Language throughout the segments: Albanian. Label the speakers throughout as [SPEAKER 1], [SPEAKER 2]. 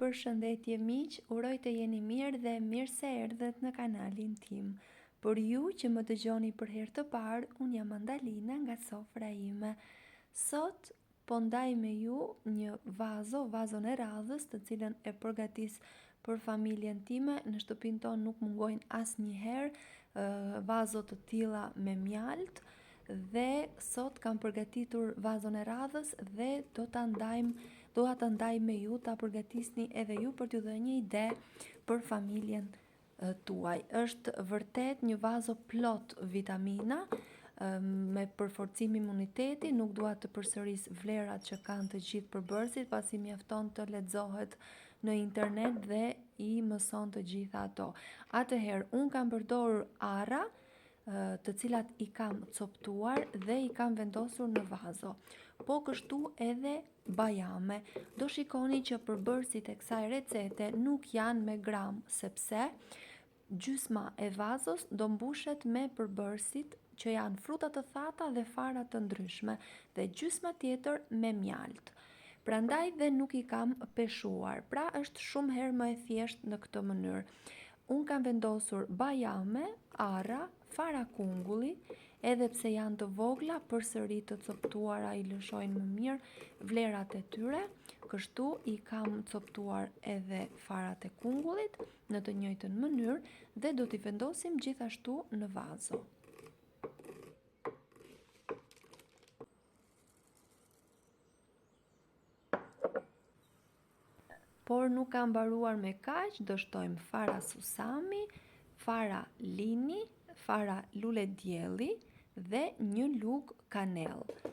[SPEAKER 1] Përshëndetje miq, uroj të jeni mirë dhe mirë se erdhët në kanalin tim. Për ju që më dëgjoni për herë të parë, unë jam Andalina nga sofra ime. Sot po ndaj me ju një vazon e radhës, të cilën e përgatis për familjen time. Në shtëpinë tonë nuk mungojnë asnjëherë vazo të tilla me mjalt. Dhe sot kam përgatitur vazon e radhës dhe do ta ndaj me ju, ta përgatisni edhe ju për t'ju dhënë një ide për familjen tuaj. Është vërtet një vazo plot vitamina, me përforcim imuniteti. Nuk dua të përsëris vlerat që kanë të gjithë përbërësit, pasi mjafton të lexohet në internet dhe i mëson të gjitha ato. Atëherë, unë kam përdorur arra, të cilat i kam coptuar dhe i kam vendosur në vazo. Po kështu edhe bajame. Do shikoni që përbërësit e kësaj recete nuk janë me gram, sepse gjysma e vazos do mbushet me përbërësit që janë fruta të thata dhe fara të ndryshme, dhe gjysma tjetër me mjalt. Prandaj dhe nuk i kam peshuar, pra është shumë herë më e thjeshtë në këtë mënyrë. Unë kam vendosur bajame, arra, fara kungulli, edhe pse janë të vogla, përsëri të coptuara i lëshojnë më mirë vlerat e tyre. Kështu i kam coptuar edhe farat e kungullit në të njëjtën mënyrë dhe do t'i vendosim gjithashtu në vazo. Por nuk kam mbaruar me kaq, do shtojmë fara susami, fara lini, fara lule dielli dhe një lugë kanellë.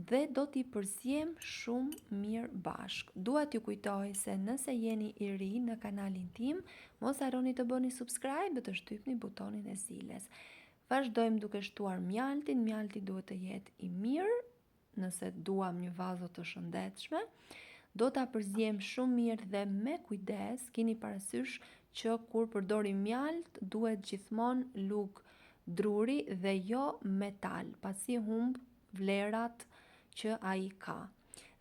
[SPEAKER 1] Dhe do t'i përziem shumë mirë bashk. Dua t'ju kujtoj se nëse jeni i ri në kanalin tim, mos harroni të bëni subscribe dhe të shtypni butonin e ziles. Vazhdojmë duke shtuar mjaltin. Mjalti duhet të jetë i mirë, nëse duam një vazo të shëndetshme. Do ta përziem shumë mirë dhe me kujdes. Keni parasysh që kur përdorim mjalt, duhet gjithmonë lugë druri dhe jo metal, pasi humb vlerat që ai ka.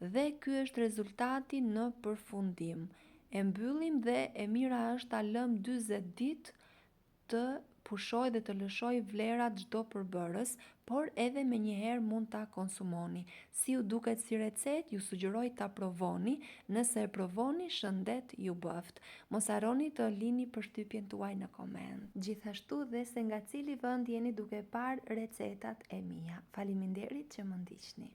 [SPEAKER 1] Dhe ky është rezultati në përfundim. E mbyllim dhe e mira është ta lëm 40 ditë të pushoj dhe të lëshoj vlerat çdo përbërës, por edhe me njëherë mund ta konsumoni. Si ju duket si recet, ju sugjeroj ta provoni. Nëse e provoni, shëndet ju bëft. Mos harroni të lini përshtypjen tuaj në koment. Gjithashtu dhe se nga cili vend jeni duke parë recetat e mia. Faleminderit që më ndiqni.